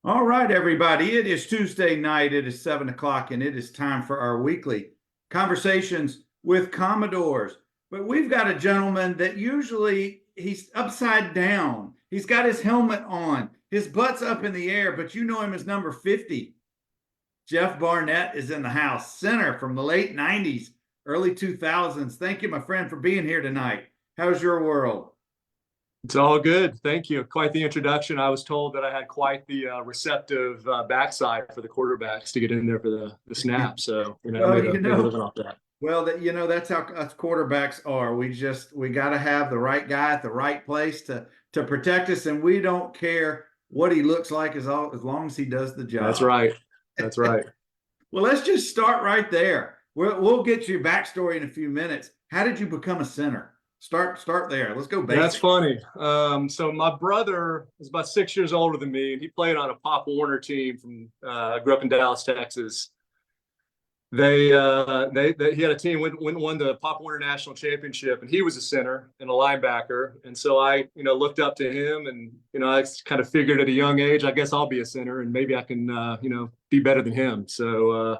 All right, everybody. It is Tuesday night. It is 7 o'clock, and it is time for our weekly conversations with Commodores. But we've got a gentleman that usually he's upside down. He's got his helmet on, his butt's up in the air, but you know him as number 50. Jeff Barnett is in the house, center from the late 90s, early 2000s. Thank you, my friend, for being here tonight. How's your world? It's all good. Thank you. Quite the introduction. I was told that I had quite the receptive backside for the quarterbacks to get in there for the snap. So, Well, made a living off that. Well, that's how us quarterbacks are. We got to have the right guy at the right place to protect us, and we don't care what he looks like as long as he does the job. That's right. That's right. Well, let's just start right there. We'll get your backstory in a few minutes. How did you become a center? Start there. Let's go basic. That's funny. So my brother is about 6 years older than me, and he played on a Pop Warner team from. I grew up in Dallas, Texas. He had a team won the Pop Warner National Championship, and he was a center and a linebacker. And so I, looked up to him, and I kind of figured at a young age, I guess I'll be a center, and maybe I can, be better than him. So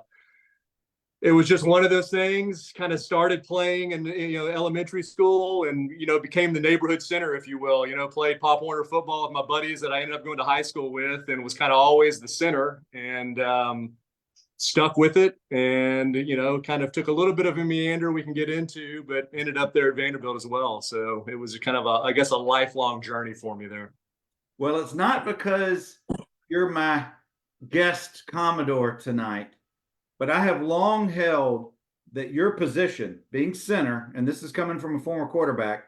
it was just one of those things. Kind of started playing in elementary school, and became the neighborhood center, if you will. Played Pop Warner football with my buddies that I ended up going to high school with, and was kind of always the center. And stuck with it, and kind of took a little bit of a meander we can get into, but ended up there at Vanderbilt as well. So it was kind of a lifelong journey for me there. Well, it's not because you're my guest Commodore tonight, but I have long held that your position, being center, and this is coming from a former quarterback,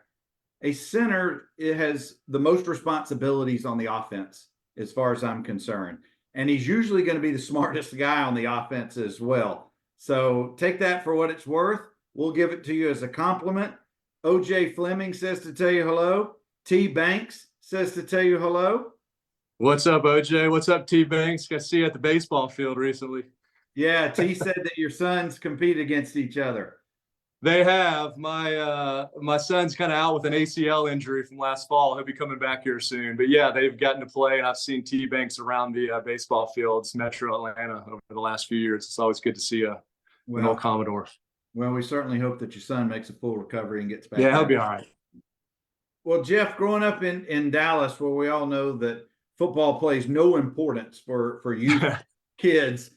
a center, it has the most responsibilities on the offense, as far as I'm concerned. And he's usually going to be the smartest guy on the offense as well. So take that for what it's worth. We'll give it to you as a compliment. OJ Fleming says to tell you hello. T Banks says to tell you hello. What's up, OJ? What's up, T Banks? Got to see you at the baseball field recently. Yeah, T said that your sons compete against each other. They have. My son's kind of out with an ACL injury from last fall. He'll be coming back here soon. But yeah, they've gotten to play, and I've seen T Banks around the baseball fields, Metro Atlanta, over the last few years. It's always good to see an old Commodore. Well, we certainly hope that your son makes a full recovery and gets back. Yeah, he'll be all right. Well, Jeff, growing up in Dallas, where we all know that football plays no importance for you kids,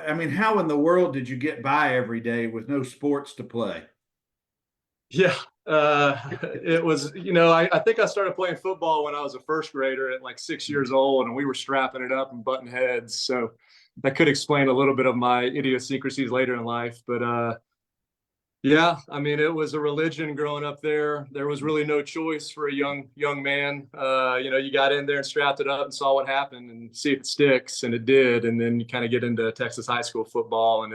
I mean, how in the world did you get by every day with no sports to play? Yeah, it was, I think I started playing football when I was a first grader at like 6 years old, and we were strapping it up and butting heads. So that could explain a little bit of my idiosyncrasies later in life. But yeah, I mean, it was a religion growing up there. There was really no choice for a young man. You got in there and strapped it up and saw what happened and see if it sticks, and it did. And then you kind of get into Texas high school football, and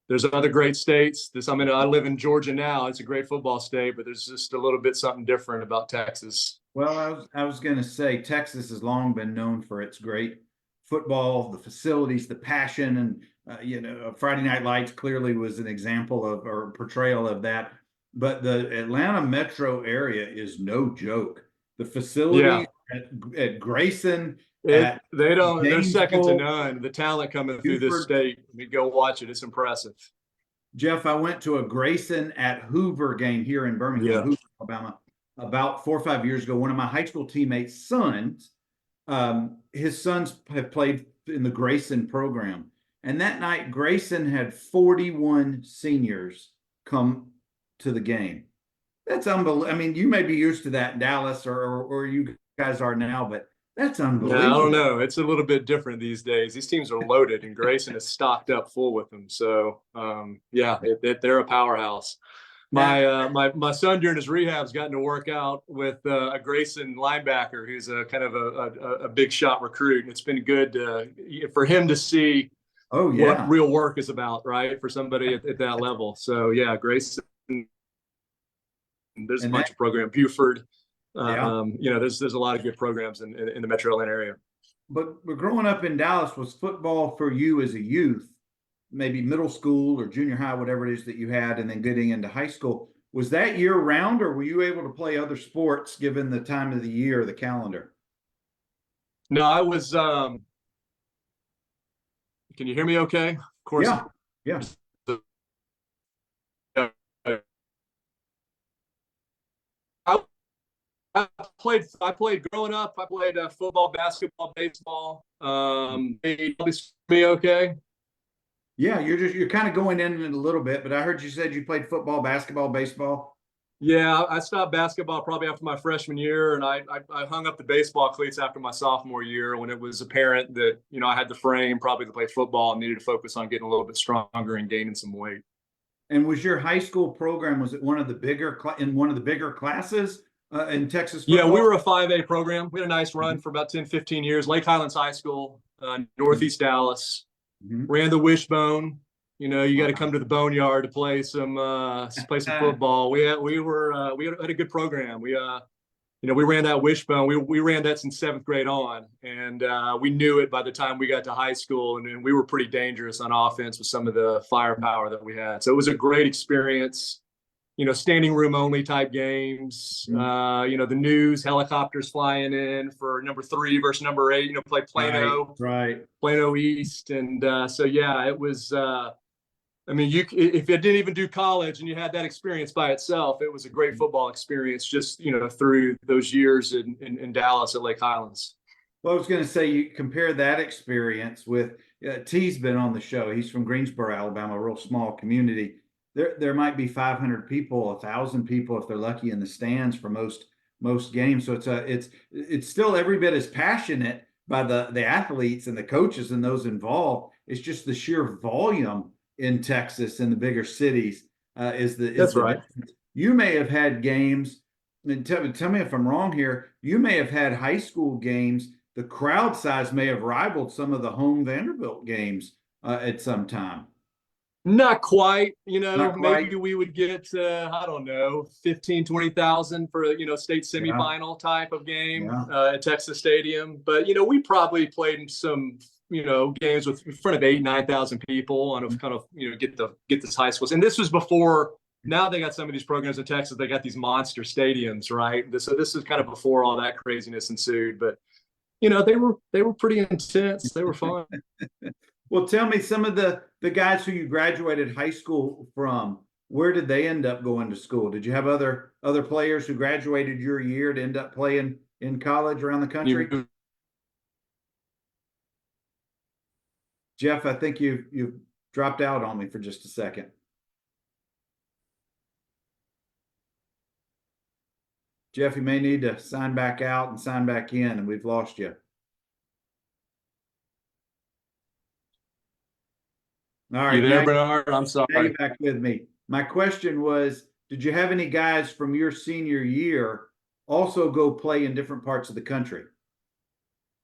there's other great states. I live in Georgia now. It's a great football state, but there's just a little bit something different about Texas. Well, I was going to say Texas has long been known for its great football, the facilities, the passion, and Friday Night Lights clearly was an example of or portrayal of that. But the Atlanta metro area is no joke. The facilities at Grayson. They're second to none. The talent coming through this state. I mean, go watch it. It's impressive. Jeff, I went to a Grayson at Hoover game here in Birmingham, Hoover, Alabama, about 4 or 5 years ago. One of my high school teammates' sons, his sons have played in the Grayson program. And that night, Grayson had 41 seniors come to the game. That's unbelievable. I mean, you may be used to that in Dallas or you guys are now, but that's unbelievable. Yeah, I don't know. It's a little bit different these days. These teams are loaded, and Grayson is stocked up full with them. So, they're a powerhouse. My son during his rehab's gotten to work out with a Grayson linebacker who's a kind of a big shot recruit. And it's been good for him to see what real work is about, right, for somebody at that level. So, yeah, Grayson, there's a bunch of programs. Buford. There's a lot of good programs in the Metro Atlanta area. But growing up in Dallas, was football for you as a youth, maybe middle school or junior high, whatever it is that you had, and then getting into high school, was that year round, or were you able to play other sports given the time of the year, the calendar? No, I was. Can you hear me? Okay. Of course. Yeah, yeah. I, I played growing up. I played football, basketball, baseball. Me okay? Yeah, you're kind of going in it a little bit, but I heard you said you played football, basketball, baseball. Yeah, I stopped basketball probably after my freshman year, and I hung up the baseball cleats after my sophomore year when it was apparent that I had the frame probably to play football and needed to focus on getting a little bit stronger and gaining some weight. And was your high school program, was it one of the bigger in one of the bigger classes in Texas Yeah, we football? were a 5A program. We had a nice run for about 10, 15 years. Lake Highlands High School, Northeast Dallas. Mm-hmm. Ran the wishbone. You got to Wow. come to the boneyard to play some football. We had a good program. We ran that wishbone. We ran that since 7th grade on, and we knew it by the time we got to high school, and we were pretty dangerous on offense with some of the firepower that we had. So it was a great experience. Standing room only type games. The news, helicopters flying in for number 3 versus number 8. Play Plano, right. Plano East, and so yeah, it was. I mean, if you didn't even do college and you had that experience by itself, it was a great football experience just through those years in Dallas at Lake Highlands. Well, I was going to say you compare that experience with T's been on the show. He's from Greensboro, Alabama, a real small community. There might be 500 people, 1,000 people if they're lucky in the stands for most games. So it's still every bit as passionate by the athletes and the coaches and those involved. It's just the sheer volume in Texas and the bigger cities is the That's right. difference. You may have had games, and tell me if I'm wrong here. You may have had high school games. The crowd size may have rivaled some of the home Vanderbilt games at some time. Not quite, Not quite. maybe we would get, I don't know, 15, 20,000 for a, state semifinal type of game at Texas Stadium. But, we probably played in some, games with in front of 8, 9,000 people on a kind of, get this high schools. And this was before, now they got some of these programs in Texas, they got these monster stadiums, right? So this is kind of before all that craziness ensued. But, they were pretty intense. They were fun. Well, tell me some of the guys who you graduated high school from. Where did they end up going to school? Did you have other players who graduated your year to end up playing in college around the country? Jeff, I think you've dropped out on me for just a second. Jeff, you may need to sign back out and sign back in, and we've lost you. All right, you there, Bernard? I'm sorry. Now you're back with me. My question was, did you have any guys from your senior year also go play in different parts of the country?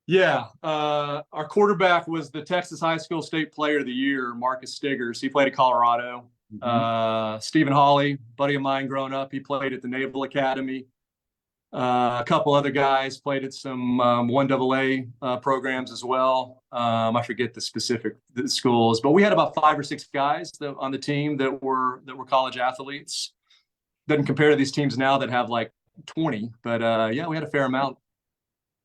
Yeah. Our quarterback was the Texas High School State Player of the Year, Marcus Stiggers. He played at Colorado. Stephen Hawley, buddy of mine growing up, he played at the Naval Academy. A couple other guys played at some 1AA programs as well. I forget the specific schools, but we had about 5 or 6 guys on the team that were college athletes. Doesn't compare to these teams now that have like 20, but yeah, we had a fair amount.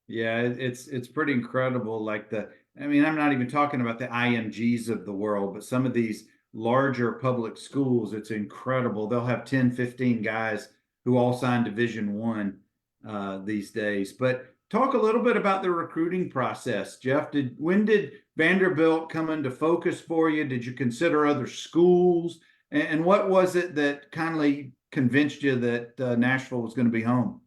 Yeah, it's pretty incredible. I mean, I'm not even talking about the IMGs of the world, but some of these larger public schools, it's incredible. They'll have 10, 15 guys who all sign Division I these days. But talk a little bit about the recruiting process, Jeff. When did Vanderbilt come into focus for you? Did you consider other schools? And what was it that kindly convinced you that Nashville was going to be home?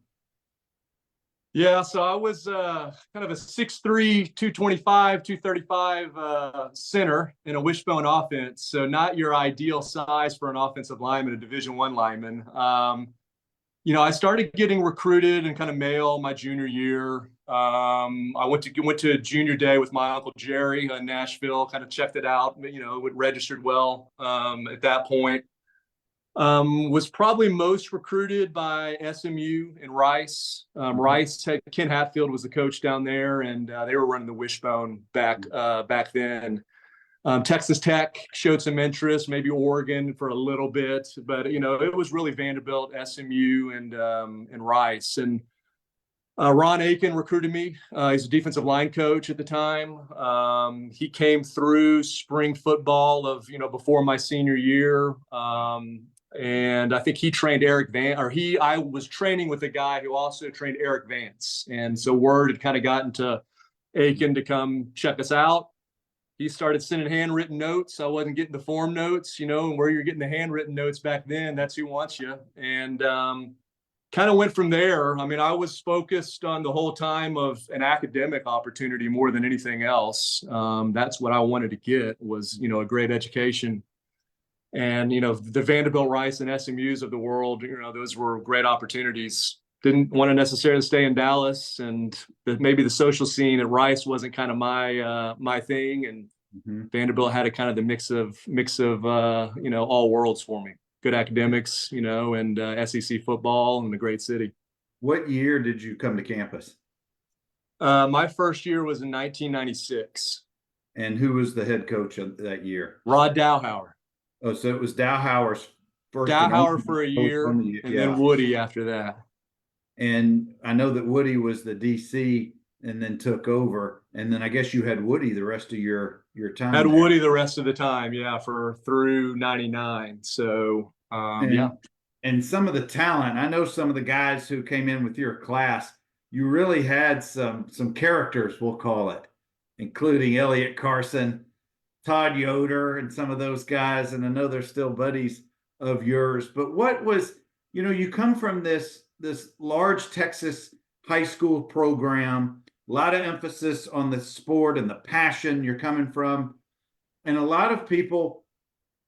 Yeah, so I was kind of a 6'3", 225, 235 center in a wishbone offense. So not your ideal size for an offensive lineman, a Division I lineman. I started getting recruited and kind of mail my junior year. I went to junior day with my uncle Jerry in Nashville, kind of checked it out, it registered well at that point. Was probably most recruited by SMU and Rice. Rice had Ken Hatfield was the coach down there, and they were running the wishbone back then. Texas Tech showed some interest, maybe Oregon for a little bit, but it was really Vanderbilt, SMU, and Rice. And Ron Aiken recruited me. He's a defensive line coach at the time. He came through spring football of, before my senior year. And I think he trained Eric Van, or I was training with a guy who also trained Eric Vance. And so word had kind of gotten to Aiken to come check us out. He started sending handwritten notes. I wasn't getting the form notes, and where you're getting the handwritten notes back then, that's who wants you. And kind of went from there. I mean, I was focused on the whole time of an academic opportunity more than anything else. That's what I wanted to get was, a great education. And, the Vanderbilt, Rice, and SMUs of the world, those were great opportunities. Didn't want to necessarily stay in Dallas, and maybe the social scene at Rice wasn't kind of my thing. And Vanderbilt had a kind of the mix of all worlds for me. Good academics, and SEC football and a great city. What year did you come to campus? My first year was in 1996. And who was the head coach of that year? Rod Dowhauer. Oh, so it was Dowhauer's first. Dowhauer for a year, and then Woody after that. And I know that Woody was the DC and then took over. And then I guess you had Woody the rest of your time. Had Woody the rest of the time, yeah, through 99. So yeah. And some of the talent, I know some of the guys who came in with your class, you really had some characters, we'll call it, including Elliot Carson, Todd Yoder, and some of those guys. And I know they're still buddies of yours. But what was, you come from this large Texas high school program, a lot of emphasis on the sport and the passion you're coming from. And a lot of people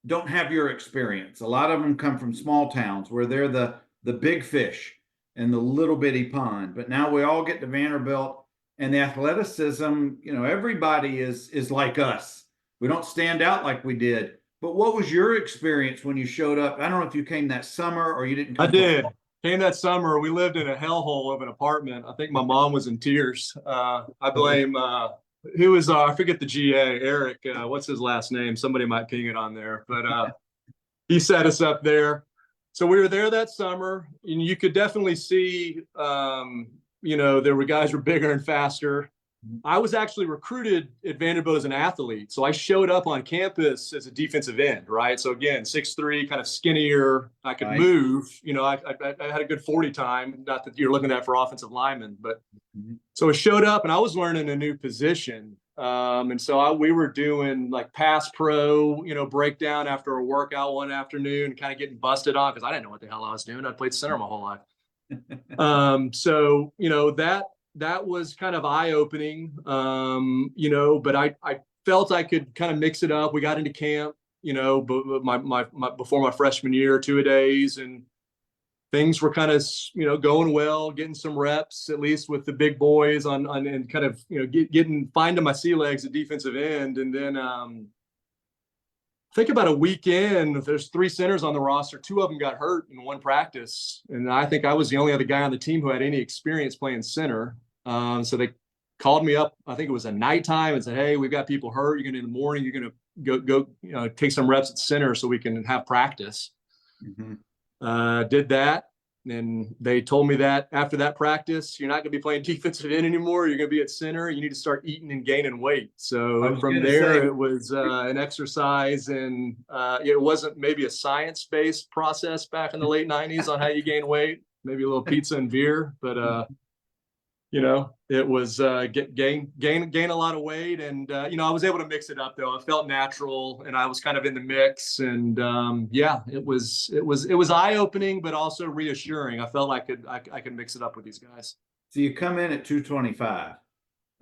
don't have your experience. A lot of them come from small towns where they're the big fish in the little bitty pond. But now we all get to Vanderbilt, and the athleticism, everybody is like us. We don't stand out like we did. But what was your experience when you showed up? I don't know if you came that summer or you didn't come. I did. Came that summer. We lived in a hellhole of an apartment. I think my mom was in tears. I blame who was I forget the GA, Eric, what's his last name? Somebody might ping it on there, but he set us up there. So we were there that summer, and you could definitely see there were guys who were bigger and faster. I was actually recruited at Vanderbilt as an athlete. So I showed up on campus as a defensive end, right? So again, 6'3", kind of skinnier. I could move, I had a good 40 time. Not that you're looking at for offensive linemen, but so I showed up and I was learning a new position. And so we were doing like pass pro, breakdown after a workout one afternoon, kind of getting busted on because I didn't know what the hell I was doing. I played center my whole life. So, that was kind of eye-opening, but I felt I could kind of mix it up. We got into camp, before my freshman year, 2-a-days, and things were kind of, going well, getting some reps, at least with the big boys on and kind of, finding my sea legs at defensive end. And then I think about a weekend, there's 3 centers on the roster. 2 of them got hurt in one practice. And I think I was the only other guy on the team who had any experience playing center. So they called me up, I think it was a nighttime, and said, hey, we've got people hurt. You're going to, in the morning, you're going to go take some reps at center so we can have practice. Did that. And they told me that after that practice, you're not going to be playing defensive end anymore. You're going to be at center. You need to start eating and gaining weight. So from there, it was an exercise, and it wasn't maybe a science-based process back in the late 90s on how you gain weight, maybe a little pizza and beer, but it was gain a lot of weight. And, I was able to mix it up though. It felt natural and I was kind of in the mix, and it was eye-opening, but also reassuring. I felt like I could mix it up with these guys. So you come in at 225.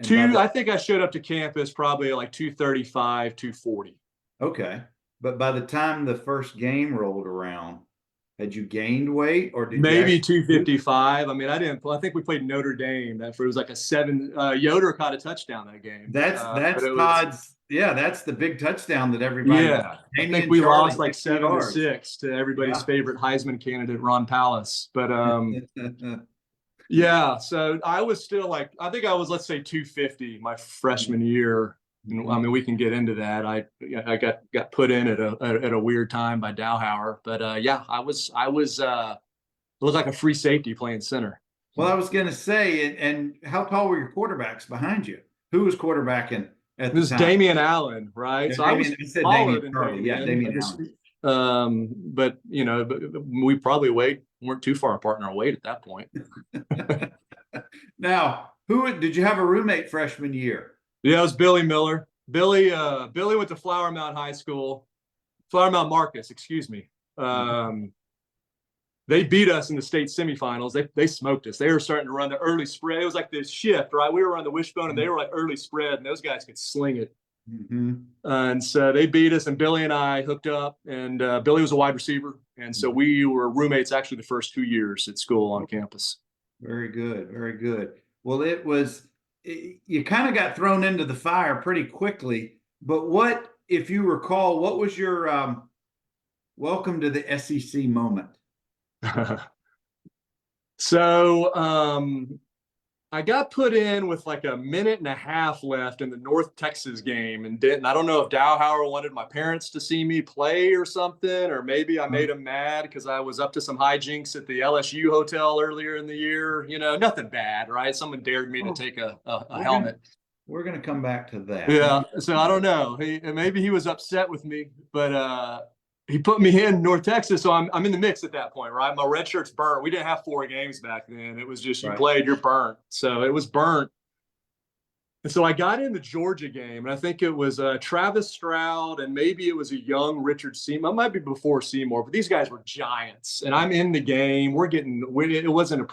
I think I showed up to campus probably at like 235, 240. Okay. But by the time the first game rolled around, had you gained weight, or did maybe 255? I mean, I think we played Notre Dame. It was like a 7. Yoder caught a touchdown that game. That's Todd's. That's the big touchdown that everybody. Yeah, I think we lost like 7-6 to everybody's favorite Heisman candidate, Ron Pallas. But yeah, so I was still like, I think I was, let's say 250 my freshman year. I mean, we can get into that. I got put in at a weird time by Dowhauer, but I was looked like a free safety playing center. Well, I was going to say, and how tall were your quarterbacks behind you? Who was quarterbacking at the This is time? Damian Allen, right? Yeah, So I was Damian, I said taller Damian than Charlie. Yeah, Damian. Damian Allen. But we probably weren't too far apart in our weight at that point. Now, who did you have a roommate freshman year? Yeah, it was Billy Miller. Billy went to Flower Mound High School, Flower Mound Marcus, excuse me. They beat us in the state semifinals. They smoked us. They were starting to run the early spread. It was like this shift, right? We were running the wishbone, and they were like early spread, and those guys could sling it. And so they beat us, and Billy and I hooked up. And Billy was a wide receiver, and so we were roommates actually the first 2 years at school on campus. Very good, very good. Well, you kind of got thrown into the fire pretty quickly. But what, if you recall, what was your welcome to the SEC moment? So I got put in with like a minute and a half left in the North Texas game, and I don't know if Dowhauer wanted my parents to see me play or something, or maybe I made him mad because I was up to some hijinks at the LSU hotel earlier in the year. Nothing bad, right? Someone dared me to take a helmet. We're gonna come back to that. Yeah, so I don't know. Maybe he was upset with me, but he put me in North Texas, so I'm in the mix at that point, right? My red shirt's burnt. We didn't have 4 games back then. It was just you played, you're burnt. So it was burnt. And so I got in the Georgia game, and I think it was Travis Stroud, and maybe it was a young Richard Seymour. It might be before Seymour, but these guys were giants. And I'm in the game. It wasn't a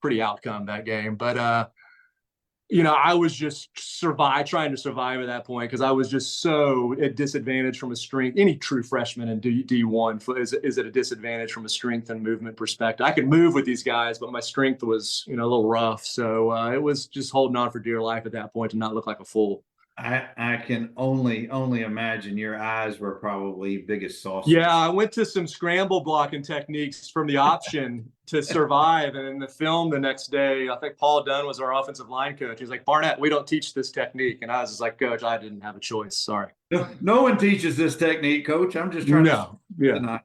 pretty outcome that game, but I was just trying to survive at that point because I was just so at disadvantage from a strength. Any true freshman in D1 is at a disadvantage from a strength and movement perspective. I could move with these guys, but my strength was, a little rough. So it was just holding on for dear life at that point to not look like a fool. I can only imagine your eyes were probably big as saucers. Yeah, I went to some scramble blocking techniques from the option to survive. And in the film the next day, I think Paul Dunn was our offensive line coach. He's like, Barnett, we don't teach this technique. And I was just like, Coach, I didn't have a choice. Sorry. No one teaches this technique, Coach. I'm just trying to. Yeah.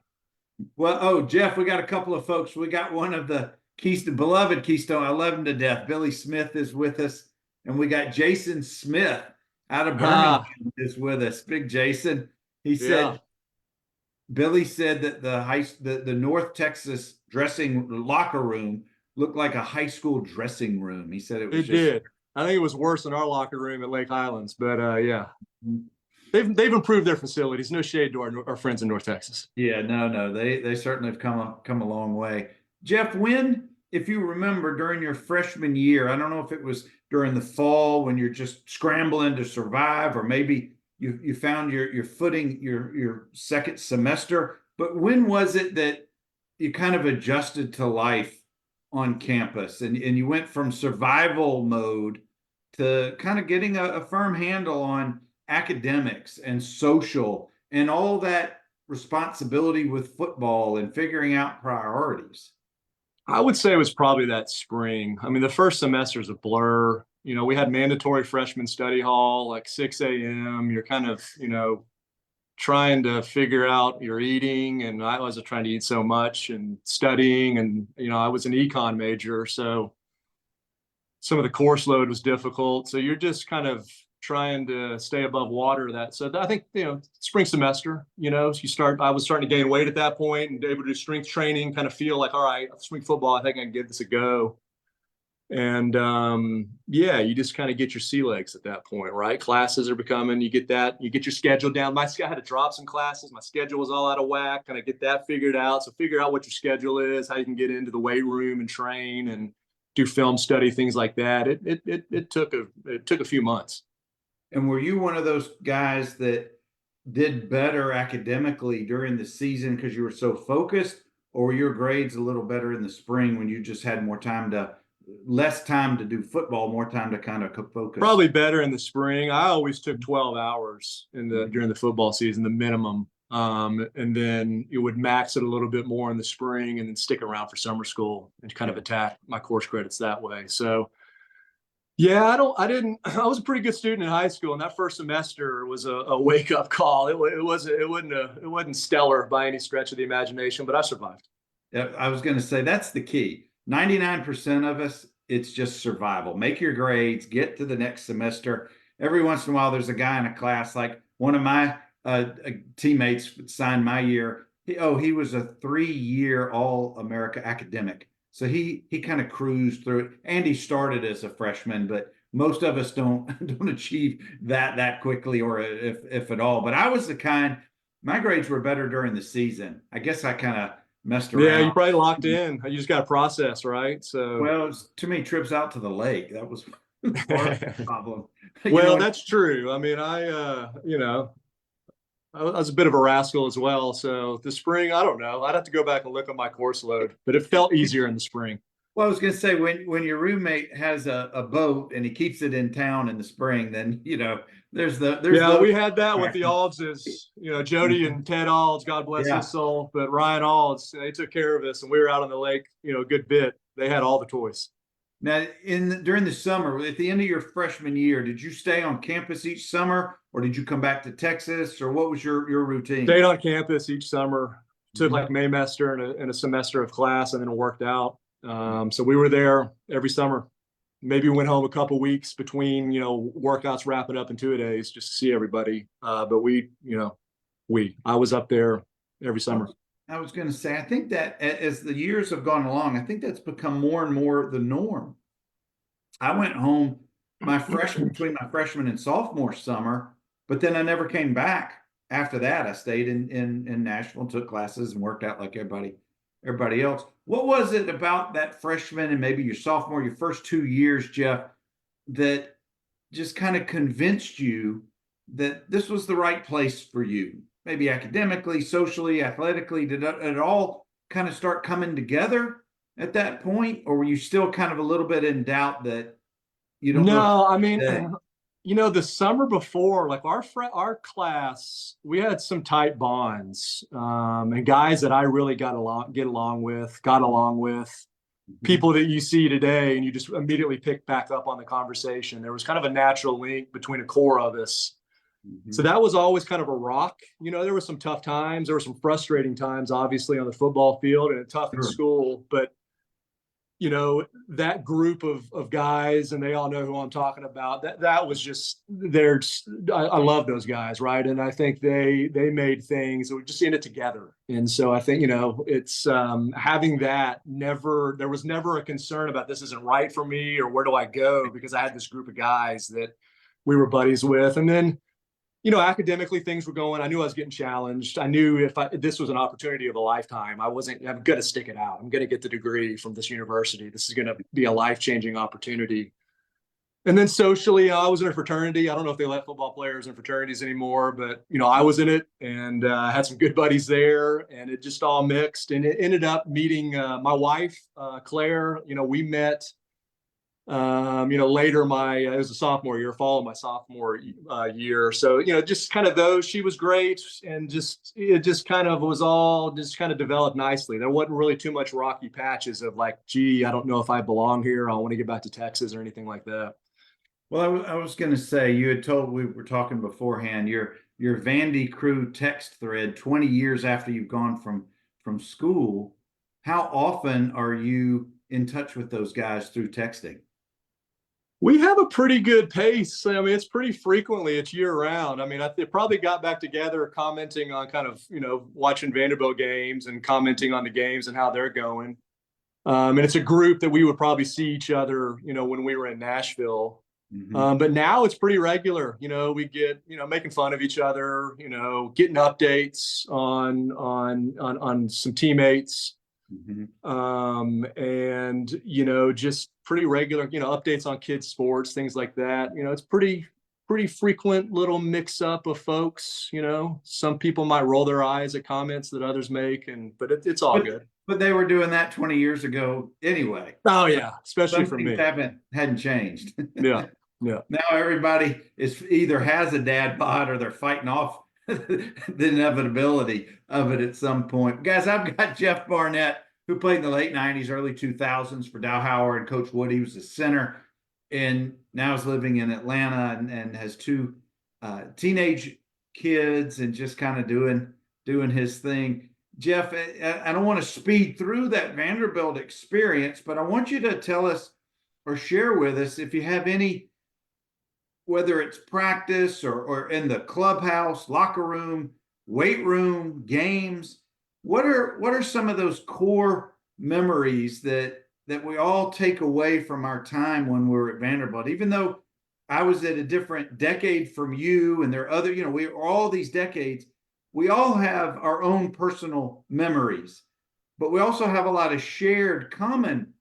Well, Jeff, we got a couple of folks. We got one of the beloved Keystone. I love him to death. Billy Smith is with us. And we got Jason Smith out of Birmingham is with us. Big Jason. He said, Billy said that the North Texas locker room looked like a high school dressing room. He said it did. I think it was worse than our locker room at Lake Highlands, but yeah. They've improved their facilities. No shade to our friends in North Texas. Yeah, no. They certainly have come a long way. Jeff, if you remember during your freshman year, I don't know if it was during the fall when you're just scrambling to survive, or maybe you found your footing your second semester, but when was it that you kind of adjusted to life on campus and you went from survival mode to kind of getting a firm handle on academics and social and all that responsibility with football and figuring out priorities? I would say it was probably that spring. I mean, the first semester is a blur. We had mandatory freshman study hall, like 6 a.m. You're kind of, trying to figure out your eating. And I wasn't trying to eat so much and studying. And, I was an econ major. So some of the course load was difficult. So you're just kind of trying to stay above water. So I think, spring semester, I was starting to gain weight at that point and able to do strength training, kind of feel like, all right, spring football, I think I can give this a go. And you just kind of get your sea legs at that point, right? Classes are becoming, you get your schedule down. I had to drop some classes. My schedule was all out of whack. Kind of get that figured out. So figure out what your schedule is, how you can get into the weight room and train and do film study, things like that. It took a few months. And were you one of those guys that did better academically during the season because you were so focused, or were your grades a little better in the spring when you just had less time to do football, more time to kind of focus? Probably better in the spring. I always took 12 hours during the football season, the minimum. And then you would max it a little bit more in the spring and then stick around for summer school and kind of attack my course credits that way. So yeah, I was a pretty good student in high school, and that first semester was a wake up call. It wasn't stellar by any stretch of the imagination, but I survived. I was going to say that's the key. 99% of us, it's just survival. Make your grades, get to the next semester. Every once in a while, there's a guy in a class, like one of my teammates signed my year. He was a 3-year All-America academic. So he kind of cruised through it. And he started as a freshman, but most of us don't achieve that quickly, or if at all. But I was the kind, my grades were better during the season. I guess I kind of messed Yeah, you around. probably locked in. You just got to process, right? So, Well, it was too many trips out to the lake. That was part of the problem. You well, know, that's true. I mean, I was a bit of a rascal as well. So the spring, I don't know. I'd have to go back and look at my course load, but it felt easier in the spring. well, I was going to say, when your roommate has a boat and he keeps it in town in the spring, then there's Yeah, those. we had that with the Aldses, Jody and Ted Alds, God bless Yeah. his soul. But Ryan Alds, they took care of us, and we were out on the lake, a good bit. They had all the toys. Now, during the summer, at the end of your freshman year, did you stay on campus each summer, or did you come back to Texas, or what was your routine? Stayed on campus each summer, took Mhm. like Maymester and a semester of class, and then worked out. So we were there every summer. Maybe went home a couple weeks between, workouts wrapping up in 2 days just to see everybody. But I was up there every summer. I was going to say, I think that as the years have gone along, I think that's become more and more the norm. I went home between my freshman and sophomore summer, but then I never came back after that. I stayed in Nashville and took classes and worked out like everybody else. What was it about that freshman and maybe your sophomore, your first 2 years, Jeff, that just kind of convinced you that this was the right place for you? Maybe academically, socially, athletically, did it all kind of start coming together at that point, or were you still kind of a little bit in doubt that you don't know if No, I mean, that? the summer before, like our class, we had some tight bonds, and guys that I really got along with, people that you see today, and you just immediately pick back up on the conversation. There was kind of a natural link between a core of us. So that was always kind of a rock. There were some tough times. There were some frustrating times, obviously, on the football field and tough in Sure. school. But that group of guys, and they all know who I'm talking about. That was just there. I love those guys, right? And I think they made things that were just in it together. And so I think it's having that. There was never a concern about this isn't right for me or where do I go, because I had this group of guys that we were buddies with. And then academically things were going. I knew I was getting challenged. I knew if this was an opportunity of a lifetime, I'm going to stick it out. I'm going to get the degree from this university. This is going to be a life-changing opportunity. And then socially, I was in a fraternity. I don't know if they let football players in fraternities anymore, but I was in it and had some good buddies there, and it just all mixed. And it ended up meeting my wife, Claire. We met later it was a sophomore year, fall of my sophomore year. So, just kind of those, she was great. And it just kind of was all just kind of developed nicely. There wasn't really too much rocky patches of like, gee, I don't know if I belong here. I want to get back to Texas or anything like that. Well, I was going to say, you had told, we were talking beforehand, your Vandy Crew text thread 20 years after you've gone from school. How often are you in touch with those guys through texting? We have a pretty good pace. I mean, it's pretty frequently. It's year round. I mean, they probably got back together, commenting on kind of, watching Vanderbilt games and commenting on the games and how they're going. And it's a group that we would probably see each other, when we were in Nashville. But now it's pretty regular. We get, making fun of each other, getting updates on some teammates. And just pretty regular, updates on kids' sports, things like that. It's pretty frequent little mix up of folks. Some people might roll their eyes at comments that others make, but it's all good. But they were doing that 20 years ago anyway. Oh yeah, especially Some for things me. hadn't changed. Yeah. Now everybody is either has a dad bod or they're fighting off the inevitability of it at some point. Guys, I've got Jeff Barnett, who played in the late 90s, early 2000s for Dow Howard and Coach Wood. He was the center and now is living in Atlanta and has two teenage kids and just kind of doing his thing. Jeff, I don't want to speed through that Vanderbilt experience, but I want you to tell us or share with us if you have any, whether it's practice or in the clubhouse, locker room, weight room, games. What are some of those core memories that we all take away from our time when we were at Vanderbilt? Even though I was at a different decade from you, and there are other, we are all these decades. We all have our own personal memories, but we also have a lot of shared common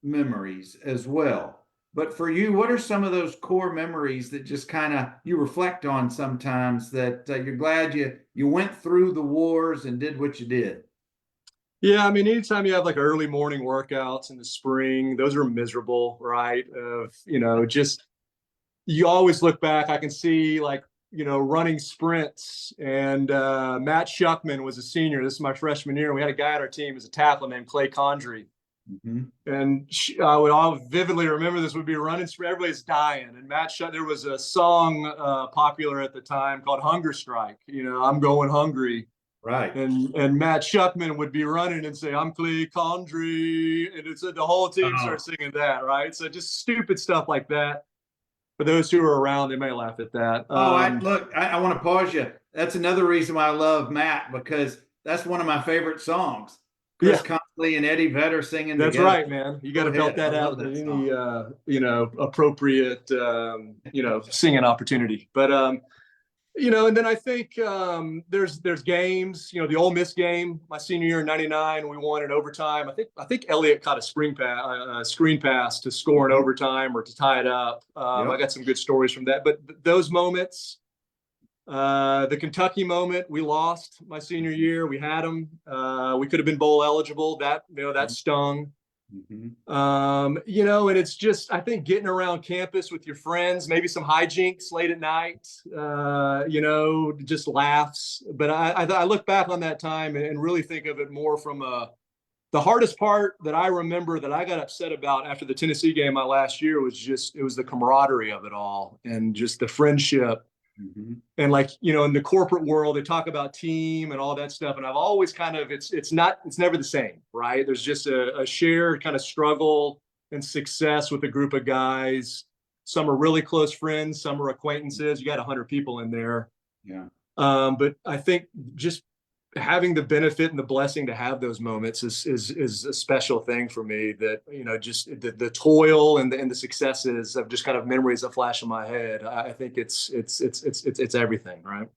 memories as well. But for you, what are some of those core memories that just kind of you reflect on sometimes that you're glad you went through the wars and did what you did? Yeah, I mean, anytime you have like early morning workouts in the spring, those are miserable, right? Of, just you always look back. I can see like, running sprints, and Matt Shuckman was a senior. This is my freshman year. We had a guy on our team as a tackle named Clay Condry. Mm-hmm. And I would all vividly remember this would be running sprint. Everybody's dying. And there was a song popular at the time called Hunger Strike. I'm going hungry. Right. And Matt Shuckman would be running and say, "I'm Clay Condry," and it's the whole team starts singing that, right? So just stupid stuff like that. For those who are around, they may laugh at that. I want to pause you. That's another reason why I love Matt, because that's one of my favorite songs. Chris Conley and Eddie Vedder singing That's together. right, man. You got to belt that out at any appropriate singing opportunity. But and then I think there's games. The Ole Miss game, my senior year in '99, we won in overtime. I think Elliott caught a screen pass to score in overtime or to tie it up. I got some good stories from that. But those moments, the Kentucky moment, we lost my senior year. We had them. We could have been bowl eligible. That stung. Mm-hmm. And it's just, I think, getting around campus with your friends, maybe some hijinks late at night, just laughs. But I look back on that time and really think of it more from the hardest part that I remember that I got upset about after the Tennessee game my last year it was the camaraderie of it all and just the friendship. Mm-hmm. And like, in the corporate world, they talk about team and all that stuff. And I've always kind of, it's never the same, right? There's just a shared kind of struggle and success with a group of guys. Some are really close friends. Some are acquaintances. You got 100 people in there. Yeah. But I think just having the benefit and the blessing to have those moments is a special thing for me, that, just the toil and the successes of just kind of memories that flash in my head. I think it's everything, right?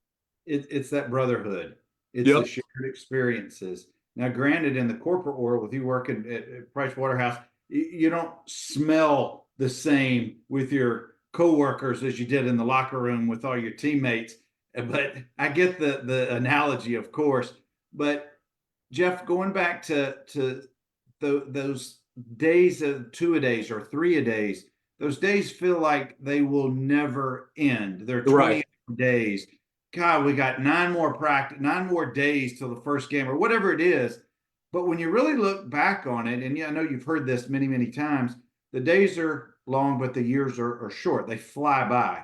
It's that brotherhood. It's the shared experiences. Now, granted, in the corporate world, with you working at PriceWaterhouse, you don't smell the same with your coworkers as you did in the locker room with all your teammates. But I get the analogy, of course. But Jeff, going back to those days of 2-a-days or 3-a-days, those days feel like they will never end. They're 20 days. God, we got 9 more days till the first game or whatever it is. But when you really look back on it, and I know you've heard this many, many times, the days are long, but the years are short. They fly by.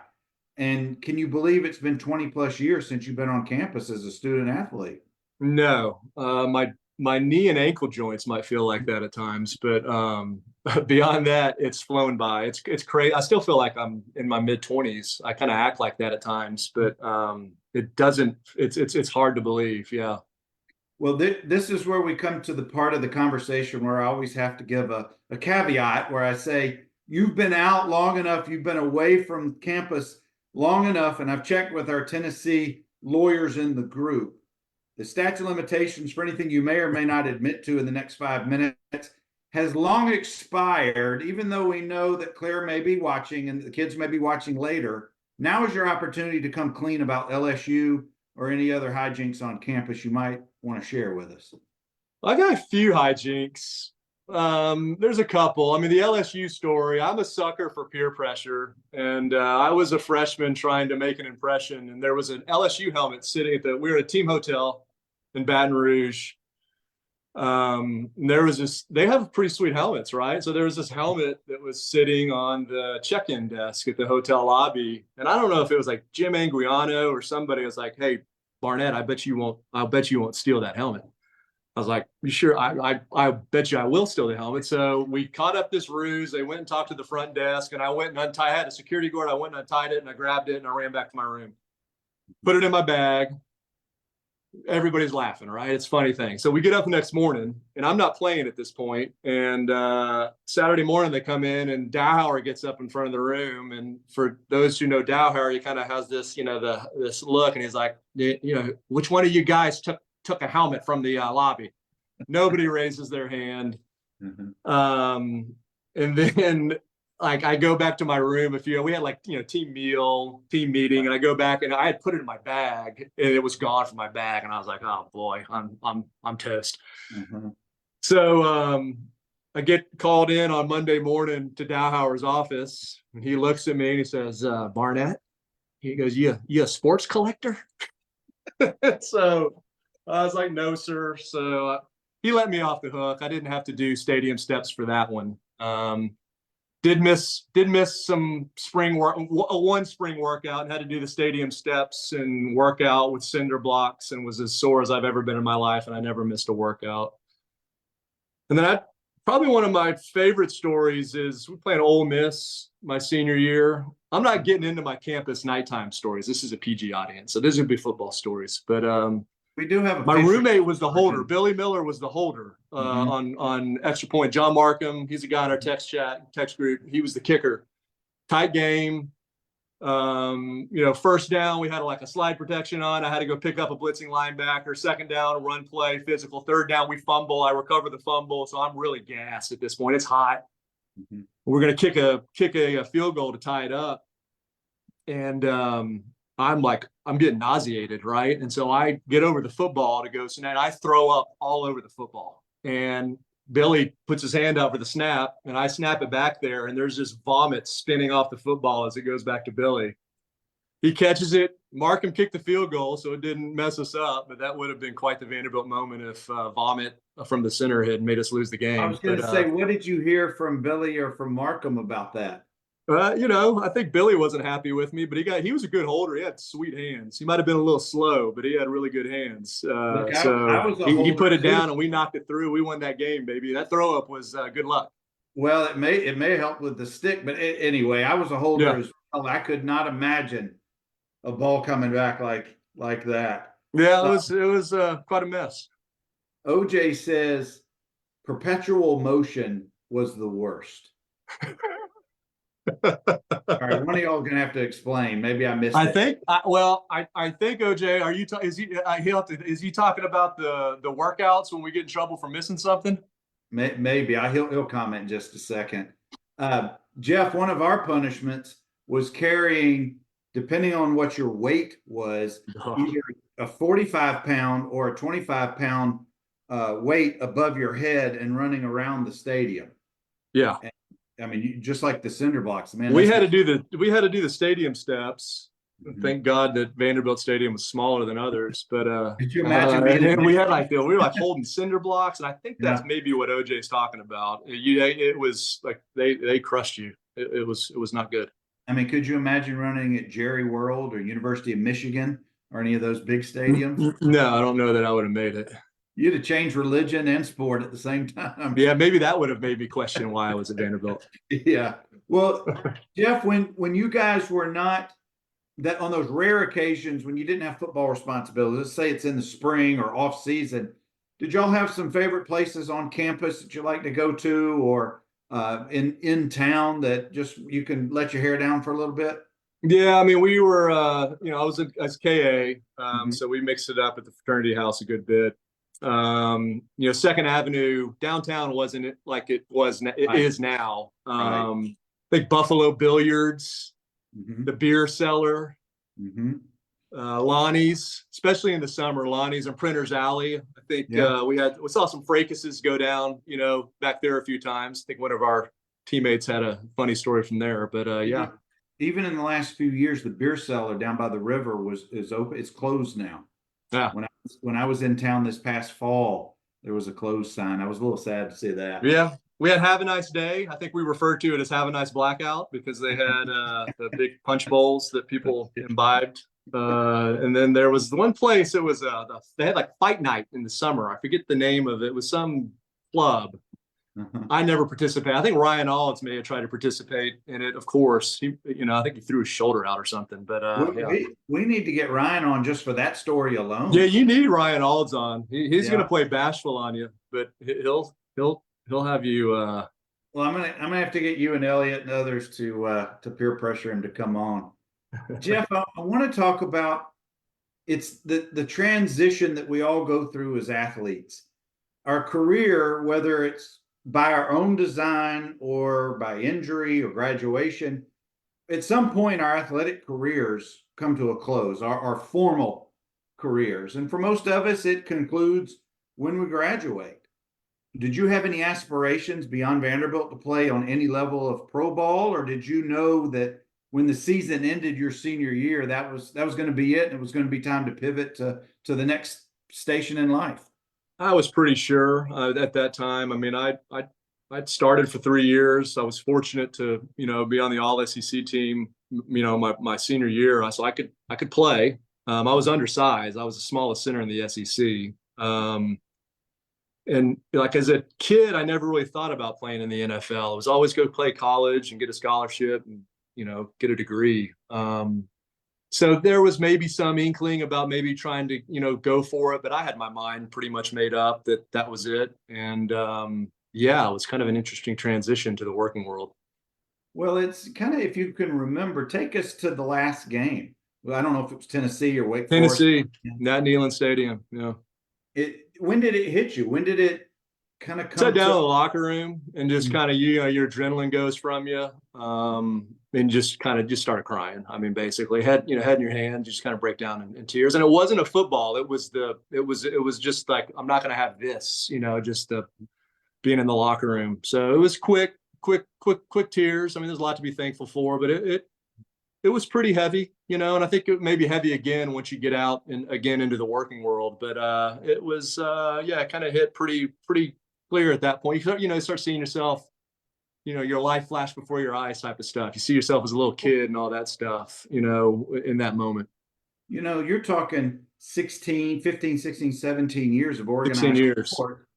And can you believe it's been 20 plus years since you've been on campus as a student athlete? No, my knee and ankle joints might feel like that at times, but beyond that, it's flown by. It's crazy. I still feel like I'm in my mid-20s. I kind of act like that at times, but it doesn't. It's hard to believe. Yeah. Well, this is where we come to the part of the conversation where I always have to give a caveat, where I say, you've been out long enough, you've been away from campus long enough, and I've checked with our Tennessee lawyers in the group. The statute of limitations for anything you may or may not admit to in the next 5 minutes has long expired, even though we know that Claire may be watching and the kids may be watching later. Now is your opportunity to come clean about LSU or any other hijinks on campus you might want to share with us. I got a few hijinks. There's a couple. I mean, the LSU story, I'm a sucker for peer pressure. And I was a freshman trying to make an impression. And there was an LSU helmet sitting we were at a team hotel in Baton Rouge. There was they have pretty sweet helmets, right? So there was this helmet that was sitting on the check-in desk at the hotel lobby. And I don't know if it was like Jim Angriano or somebody was like, "Hey, Barnett, I'll bet you won't steal that helmet." I was like, you sure? I bet you I will steal the helmet. So we caught up this ruse. They went and talked to the front desk, and I went and untied. I had a security guard. I went and untied it, and I grabbed it, and I ran back to my room, put it in my bag. Everybody's laughing, right? It's a funny thing. So we get up the next morning, and I'm not playing at this point. And Saturday morning, they come in, and Dowhauer gets up in front of the room. And for those who know Dowhauer, he kind of has this, this look, and he's like, which one of you guys took a helmet from the lobby? Nobody raises their hand. And then like I go back to my room. We had team meeting, and I go back and I had put it in my bag, and it was gone from my bag, and I was like, oh boy, I'm toast. So I get called in on Monday morning to Dowhauer's office, and he looks at me and he says, Barnett, he goes, you a sports collector? So I was like, no, sir. So he let me off the hook. I didn't have to do stadium steps for that one. Did miss some one spring workout, and had to do the stadium steps and workout with cinder blocks, and was as sore as I've ever been in my life. And I never missed a workout. And then probably one of my favorite stories is we played Ole Miss my senior year. I'm not getting into my campus nighttime stories. This is a PG audience, so this would be football stories. But we do have my roommate was the holder. Billy Miller was the holder on extra point. John Markham, he's a guy in our text group. He was the kicker. Tight game. First down, we had like a slide protection on. I had to go pick up a blitzing linebacker. Second down, run play, physical. Third down, we fumble. I recover the fumble, so I'm really gassed at this point. It's hot. We're gonna kick a field goal to tie it up, and I'm getting nauseated, right? And so I get over the football to go, so now I throw up all over the football. And Billy puts his hand out for the snap, and I snap it back there, and there's just vomit spinning off the football as it goes back to Billy. He catches it. Markham kicked the field goal, so it didn't mess us up, but that would have been quite the Vanderbilt moment if vomit from the center had made us lose the game. I was going to say, what did you hear from Billy or from Markham about that? I think Billy wasn't happy with me, but he was a good holder. He had sweet hands. He might have been a little slow, but he had really good hands. Look, he put it down, and we knocked it through. We won that game, baby. That throw up was good luck. Well, it may help with the stick, but anyway, I was a holder as well. I could not imagine a ball coming back like that. Yeah, it was quite a mess. OJ says perpetual motion was the worst. All right, one of y'all gonna have to explain. Maybe I missed it. I think OJ, is he talking about the workouts when we get in trouble for missing something? Maybe he'll comment in just a second. Jeff, one of our punishments was carrying, depending on what your weight was, either a 45-pound or a 25-pound weight above your head and running around the stadium. Yeah. I mean, just like the cinder blocks, man. We had to do the stadium steps. Thank God that Vanderbilt Stadium was smaller than others. But could you imagine? We were holding cinder blocks, and I think that's maybe what OJ's talking about. It was like they crushed you. It was not good. I mean, could you imagine running at Jerry World or University of Michigan or any of those big stadiums? No, I don't know that I would have made it. You'd have changed religion and sport at the same time. Yeah, maybe that would have made me question why I was at Vanderbilt. Yeah. Well, Jeff, when you guys were not that on those rare occasions when you didn't have football responsibilities, let's say it's in the spring or off season, did y'all have some favorite places on campus that you like to go to, or in town that just you can let your hair down for a little bit? Yeah, I mean, we were, I was as KA, so we mixed it up at the fraternity house a good bit. Second Avenue downtown wasn't like it is now. I think Buffalo Billiards, the beer cellar, Lonnie's, especially in the summer, Lonnie's and Printer's Alley. I think we saw some fracases go down, back there a few times. I think one of our teammates had a funny story from there, but yeah. Even in the last few years, the beer cellar down by the river is open. It's closed now. Yeah. When I was in town this past fall, there was a closed sign. I was a little sad to see that. Yeah. We had Have a Nice Day. I think we referred to it as Have a Nice Blackout because they had the big punch bowls that people imbibed And then there was the one place, it was they had like fight night in the summer. I forget the name of it. It was some club. I never participated. I think Ryan Olds may have tried to participate in it. Of course, I think he threw his shoulder out or something. But yeah, we need to get Ryan on just for that story yeah, alone. you need Ryan Olds on. He's Yeah. going to play bashful on you, but he'll have you. Well, I'm gonna have to get you and Elliot and others to peer pressure him to come on. Jeff, I want to talk about it's the transition that we all go through as athletes. Our career, whether it's by our own design or by injury or graduation, at some point our athletic careers come to a close, our formal careers. And for most of us, it concludes when we graduate. Did you have any aspirations beyond Vanderbilt to play on any level of pro ball, or did you know that when the season ended your senior year, that was going to be it, and it was going to be time to pivot to the next station in life? I was pretty sure at that time. I mean, I'd started for 3 years. I was fortunate to be on the All SEC team. My senior year, so I could play. I was undersized. I was the smallest center in the SEC. And like as a kid, I never really thought about playing in the NFL. It was always go play college and get a scholarship and get a degree. So there was maybe some inkling about maybe trying to go for it, but I had my mind pretty much made up that was it. And yeah, it was kind of an interesting transition to the working world. Well, it's kind of, if you can remember, take us to the last game. Well, I don't know if it was Tennessee or Wake Forest. Tennessee, Nat Neyland Stadium. Yeah. When did it hit you? When did it kind of come? Sat down in the locker room and just kind of your adrenaline goes from you, and just started crying. I mean, basically, head in your hand, just kind of break down in tears. And it wasn't a football. It was just like, I'm not going to have this. Just being in the locker room. So it was quick tears. I mean, there's a lot to be thankful for, but it was pretty heavy, and I think it may be heavy again once you get out and again into the working world. But it was, it kind of hit pretty clear at that point. You start seeing yourself, your life flash before your eyes type of stuff. You see yourself as a little kid and all that stuff, in that moment. You're talking 15, 16, 17 years of organized 16 years. sport.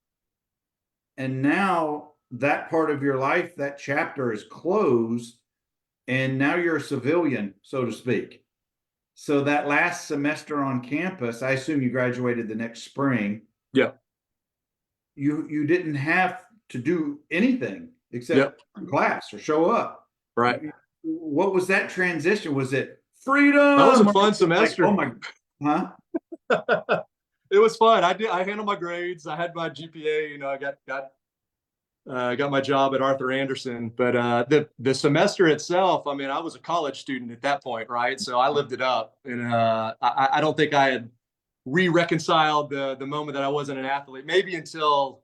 And now that part of your life, that chapter is closed. And now you're a civilian, so to speak. So that last semester on campus, I assume you graduated the next spring. Yeah. You didn't have to do anything except class or show up. Right. What was that transition? Was it freedom? That was a fun semester. Like, oh my, huh? It was fun. I handled my grades. I had my GPA. I got my job at Arthur Anderson, but the semester itself, I mean, I was a college student at that point, right? So I lived it up, and I don't think I had reconciled the moment that I wasn't an athlete, maybe until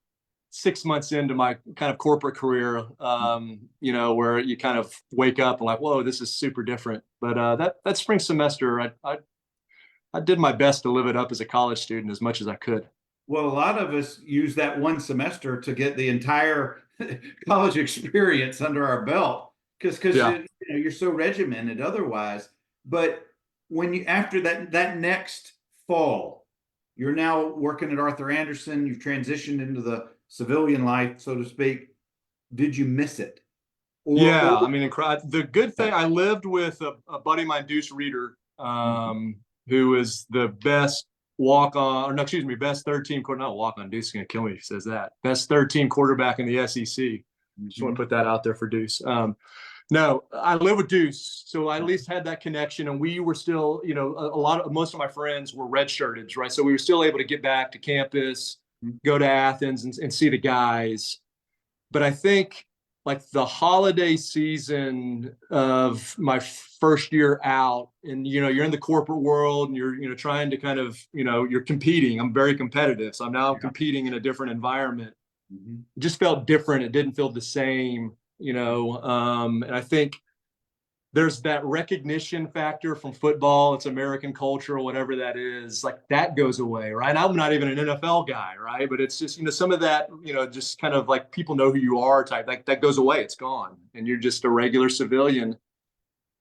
6 months into my kind of corporate career, where you kind of wake up and like, whoa, this is super different. But that spring semester, I did my best to live it up as a college student as much as I could. Well, a lot of us use that one semester to get the entire college experience under our belt because you're so regimented otherwise. But when you, after that next fall, you're now working at Arthur Anderson, you've transitioned into the civilian life, so to speak. Did you miss it? I mean, the good thing, I lived with a buddy of mine, Deuce Reeder, who is the best best third team quarterback. Not walk on. Deuce is gonna kill me if he says that. Best third team quarterback in the SEC. Just want to put that out there for Deuce. No, I live with Deuce, so I at least had that connection, and we were still, most of my friends were redshirted, right? So we were still able to get back to campus, go to Athens, and see the guys. But I think like the holiday season of my first year out, and you're in the corporate world and you're trying to kind of you're competing. I'm very competitive, so I'm now competing in a different environment. It just felt different. It didn't feel the same, and I think there's that recognition factor from football. It's American culture or whatever that is, like that goes away, right? I'm not even an NFL guy, right? But it's just, some of that, just kind of like people know who you are type, like that goes away. It's gone. And you're just a regular civilian.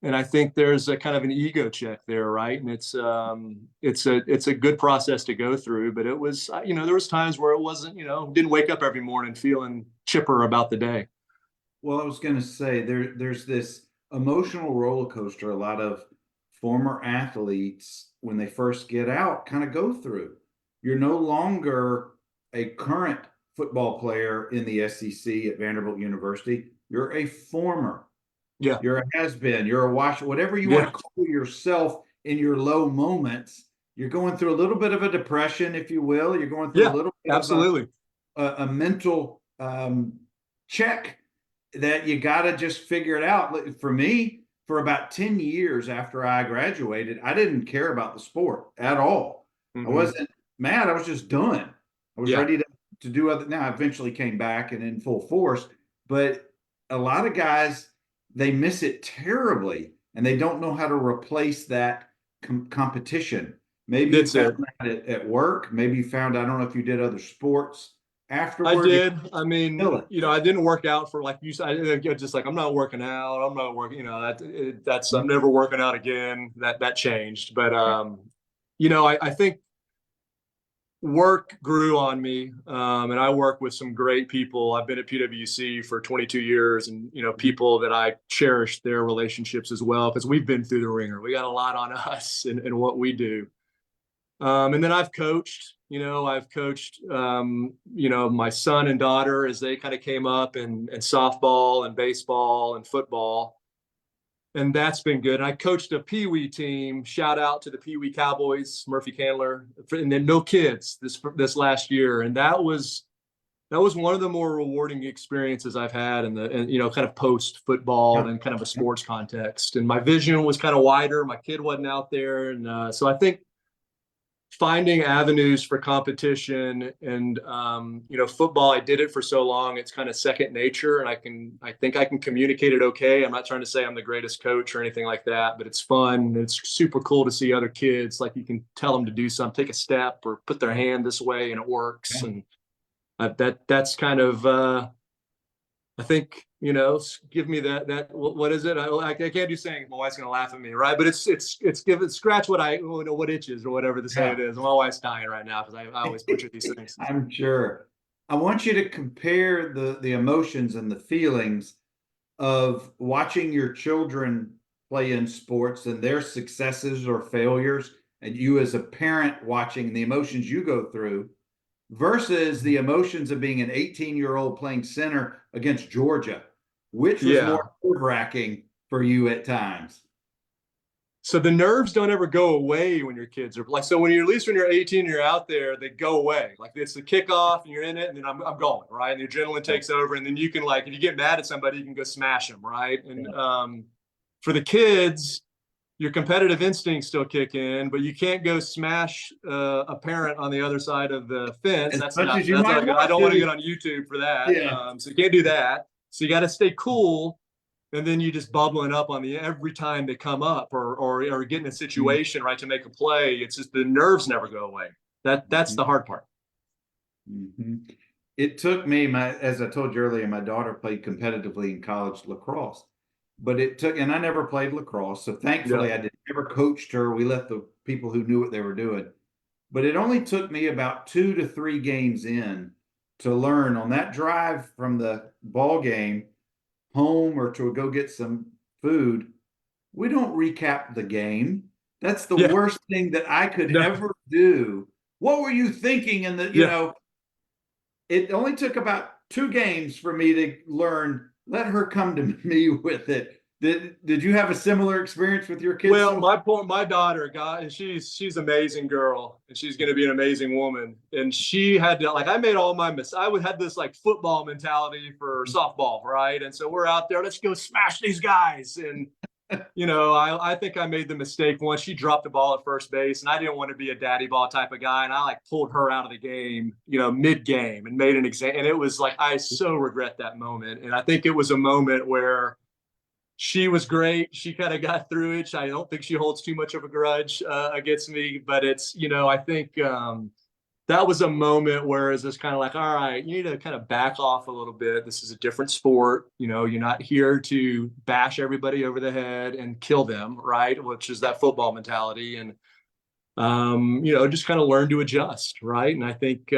And I think there's a kind of an ego check there, right? And it's a good process to go through. But it was, there was times where it wasn't, didn't wake up every morning feeling chipper about the day. Well, I was going to say there's this emotional roller coaster a lot of former athletes when they first get out kind of go through. You're no longer a current football player in the SEC at Vanderbilt University. You're a former. Yeah. You're a has been. You're a wash. Whatever you want Yeah. to call yourself in your low moments. You're going through a little bit of a depression, if you will. You're going through a Yeah. little bit Absolutely. of a mental check that you got to just figure it out. For me, for about 10 years after I graduated, I didn't care about the sport at all. I Mm-hmm. wasn't mad. I was just done. I was Yeah. ready to do other. Now, I eventually came back and in full force, but a lot of guys, they miss it terribly and they don't know how to replace that competition. Maybe you That's found it. that at work. Maybe you found, I don't know if you did other sports I afterward. did. I mean, Kill it. I didn't work out for, like you said. Just like, I'm not working out. I'm not working. That's I'm never working out again. That changed. But I think work grew on me, and I work with some great people. I've been at PwC for 22 years, and people that I cherish their relationships as well, because we've been through the ringer. We got a lot on us in what we do. And then I've coached. I've coached, my son and daughter as they kind of came up in softball and baseball and football. And that's been good. And I coached a Pee Wee team. Shout out to the Pee Wee Cowboys, Murphy Candler, and then no kids this last year. And that was one of the more rewarding experiences I've had kind of post football and kind of a sports context. And my vision was kind of wider. My kid wasn't out there, and so I think finding avenues for competition and football, I did it for so long, it's kind of second nature, and I think I can communicate it okay. I'm not trying to say I'm the greatest coach or anything like that, but it's fun. It's super cool to see other kids, like, you can tell them to do something, take a step or put their hand this way, and it works. And that's kind of I think, give me that what is it? I can't do saying, my wife's gonna laugh at me, right? But it's give it scratch what itches, or whatever the saying is. My wife's dying right now because I always butcher these things. I'm sure. I want you to compare the emotions and the feelings of watching your children play in sports and their successes or failures, and you as a parent watching the emotions you go through versus the emotions of being an 18-year-old playing center against Georgia. Which was Yeah. more nerve-wracking for you at times? So the nerves don't ever go away when your kids are like, so when you're, at least when you're 18, you're out there, they go away. Like, it's the kickoff and you're in it, and then I'm going, right? And the adrenaline takes over. And then you can, like, if you get mad at somebody, you can go smash them, right? And for the kids, your competitive instincts still kick in, but you can't go smash a parent on the other side of the fence. As That's much not, as you that's might not good. I want don't want to to. get on YouTube for that. Yeah. So you can't do that. So you got to stay cool. And then you just bubbling up on every time they come up or get in a situation, right, to make a play. It's just the nerves never go away. That's the hard part. Mm-hmm. It took me, as I told you earlier, my daughter played competitively in college lacrosse, but and I never played lacrosse. So thankfully I never coached her. We let the people who knew what they were doing. But it only took me about 2 to 3 games in to learn on that drive from the ball game home or to go get some food. We don't recap the game. That's the Yeah. worst thing that I could No. ever do. What were you thinking in the, it only took about 2 games for me to learn, let her come to me with it. Did you have a similar experience with your kids? Well, my daughter, God, she's an amazing girl, and she's going to be an amazing woman. And she had to, like, I made all my mistakes. I would had this like football mentality for softball, right? And so we're out there, let's go smash these guys. And I think I made the mistake once. She dropped the ball at first base, and I didn't want to be a daddy ball type of guy, and I like pulled her out of the game, mid game, and made an example. And it was like, I so regret that moment. And I think it was a moment where she was great. She kind of got through it. I don't think she holds too much of a grudge against me, but it's, I think that was a moment where it's just kind of like, all right, you need to kind of back off a little bit. This is a different sport. You know, you're not here to bash everybody over the head and kill them, right? Which is that football mentality. And, you know, just kind of learn to adjust, right? And I think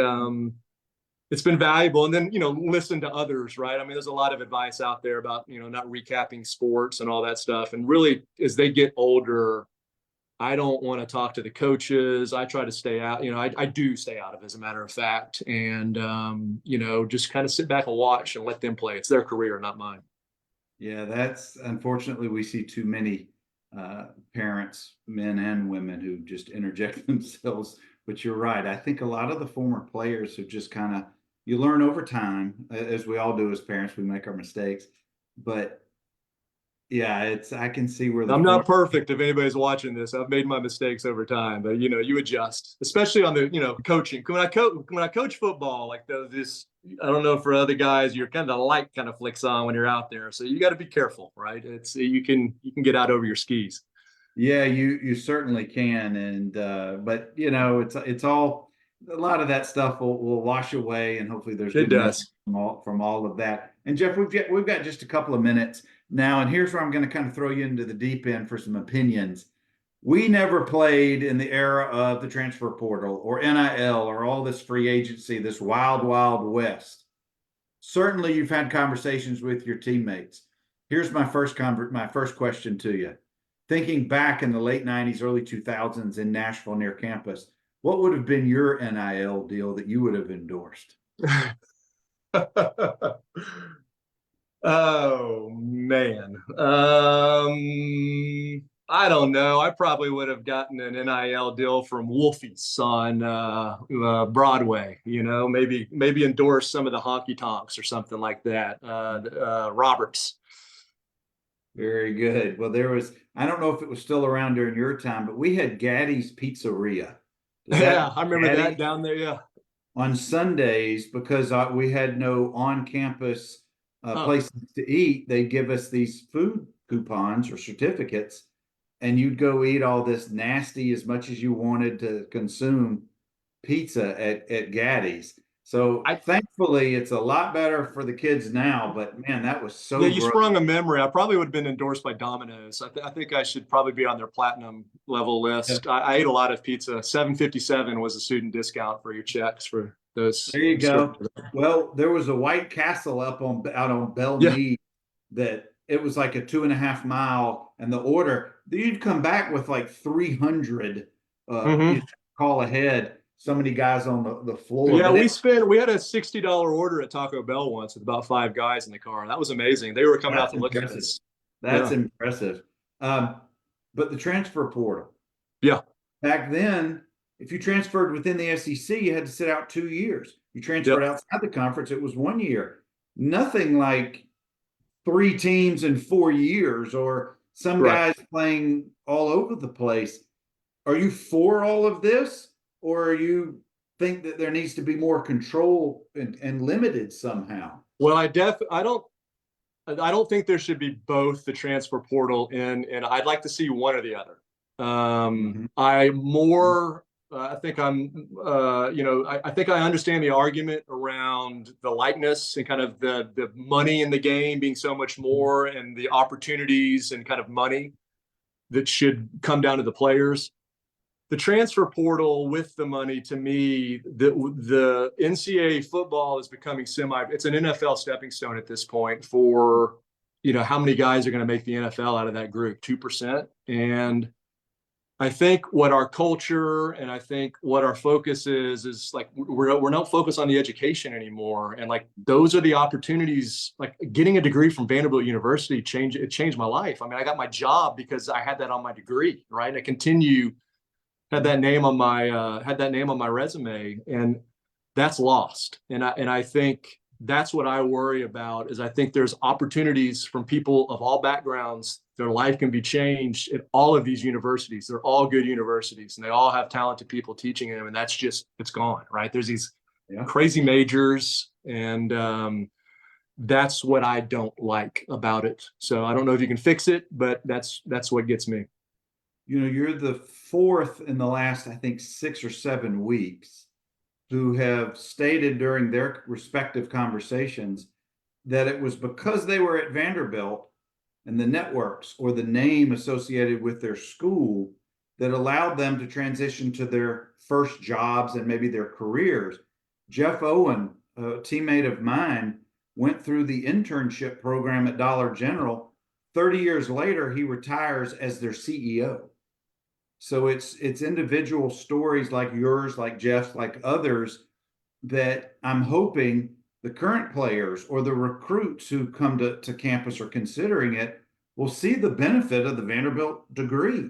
it's been valuable. And then, you know, listen to others, right? I mean, there's a lot of advice out there about, you know, not recapping sports and all that stuff. And really, as they get older, I don't want to talk to the coaches. I try to stay out, you know, I do stay out of, as a matter of fact, and, you know, just kind of sit back and watch and let them play. It's their career, not mine. Yeah, that's unfortunately we see too many parents, men and women, who just interject themselves. But you're right. I think a lot of the former players who just kind of, you learn over time, as we all do as parents, we make our mistakes. But yeah, it's, I can see where the I'm former, not perfect if anybody's watching this. I've made my mistakes over time, but you know, you adjust, especially on the, you know, coaching. When I coach football, like this, I don't know for other guys, you're kind of the light kind of flicks on when you're out there. So you got to be careful, right? It's, you can get out over your skis. yeah, you certainly can. And but you know, it's all, a lot of that stuff will wash away, and hopefully there's It good messages does. from all of that. And Jeff, we've got just a couple of minutes now, and here's where I'm going to kind of throw you into the deep end for some opinions. We never played in the era of the transfer portal or NIL or all this free agency, this wild, wild west. Certainly, you've had conversations with your teammates. Here's my first question to you. Thinking back in the late 90s, early 2000s in Nashville near campus, what would have been your NIL deal that you would have endorsed? Oh man. I don't know. I probably would have gotten an NIL deal from Wolfie's on Broadway. You know, maybe endorse some of the honky tonks or something like that. Roberts. Very good. Well, there was, I don't know if it was still around during your time, but we had Gaddy's Pizzeria. Does that, Yeah, I remember that Gaddy? down there. Yeah. On Sundays, because we had no on-campus Huh. places to eat, they give us these food coupons or certificates, and you'd go eat all this nasty, as much as you wanted to consume, pizza at Gaddy's. So I thankfully, it's a lot better for the kids now. But man, that was Yeah, so you gross. sprung a memory. I probably would have been endorsed by Domino's. I think I should probably be on their platinum level Yeah. list. I ate a lot of pizza. 757 was a student discount for your checks for those There you stores. go. Well, there was a White Castle up on out on Belle Yeah. Meade that it was like a 2.5 mile, and the order you'd come back with like 300 you Hmm. call ahead, so many guys on the floor. Yeah, But it, we had a $60 order at Taco Bell once with about 5 guys in the car. That was amazing. They were coming out that's to look at impressive. us. That's Yeah. impressive. But the transfer portal Yeah. back then, if you transferred within the SEC, you had to sit out 2 years. You transferred Yep. outside the conference, it was 1 year. Nothing like 3 teams in 4 years, or some Right. guys playing all over the place. Are you for all of this, or are you think that there needs to be more control and limited somehow? Well, I don't think there should be both the transfer portal and I'd like to see one or the other. Mhm. I more, I think you know, I think I understand the argument around the likeness and kind of the money in the game being so much more and the opportunities and kind of money that should come down to the players. The transfer portal with the money, to me, the NCAA football is becoming it's an NFL stepping stone at this point for, you know, how many guys are going to make the NFL out of that group, 2%. And I think what our culture and I think what our focus is like we're not focused on the education anymore. And like those are the opportunities. Like getting a degree from Vanderbilt University changed my life. I mean, I got my job because I had that on my degree, right? And I continue had that name on my resume, and that's lost. And I think that's what I worry about is I think there's opportunities from people of all backgrounds. Their life can be changed at all of these universities. They're all good universities and they all have talented people teaching them. And that's just, it's gone, right? There's these Yeah. crazy majors and that's what I don't like about it. So I don't know if you can fix it, but that's what gets me. You know, you're the fourth in the last, I think, 6 or 7 weeks who have stated during their respective conversations that it was because they were at Vanderbilt and the networks or the name associated with their school that allowed them to transition to their first jobs and maybe their careers. Jeff Owen, a teammate of mine, went through the internship program at Dollar General. 30 years later, he retires as their CEO. So it's individual stories like yours, like Jeff's, like others, that I'm hoping the current players or the recruits who come to campus or considering it will see the benefit of the Vanderbilt degree.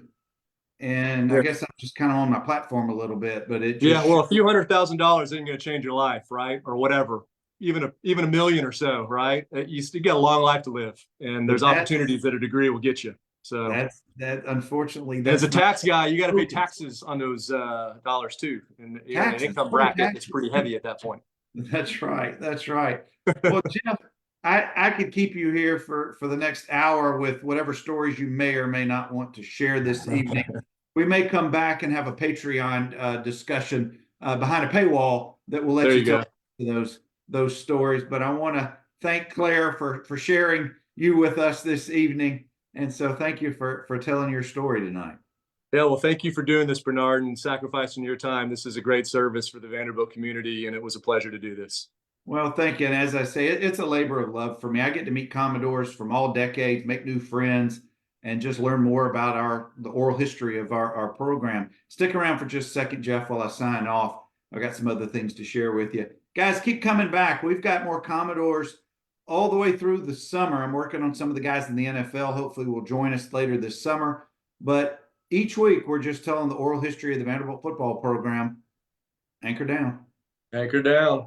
And I Yeah. guess I'm just kind of on my platform a little bit, but it Yeah, just well, a few $100,000 isn't going to change your life, right? Or whatever. Even a million or so, right? You still got a long life to live, and there's but opportunities that a degree will get you. So, that unfortunately as a that's not tax guy, you got to pay taxes on those dollars too, and you're in an taxes. income Oh, bracket that's taxes. pretty heavy at that point. That's right. That's right. Well, Jeff, I could keep you here for the next hour with whatever stories you may or may not want to share this evening. We may come back and have a Patreon discussion behind a paywall that will let There you you tell go. those stories. But I want to thank Claire for sharing you with us this evening, and so thank you for telling your story tonight. Yeah, well, thank you for doing this, Bernard, and sacrificing your time. This is a great service for the Vanderbilt community, and it was a pleasure to do this. Well, thank you. And as I say, it's a labor of love for me. I get to meet Commodores from all decades, make new friends, and just learn more about the oral history of our program. Stick around for just a second, Jeff, while I sign off. I got some other things to share with you. Guys, keep coming back. We've got more Commodores all the way through the summer. I'm working on some of the guys in the NFL. Hopefully will join us later this summer. But each week, we're just telling the oral history of the Vanderbilt football program. Anchor down. Anchor down.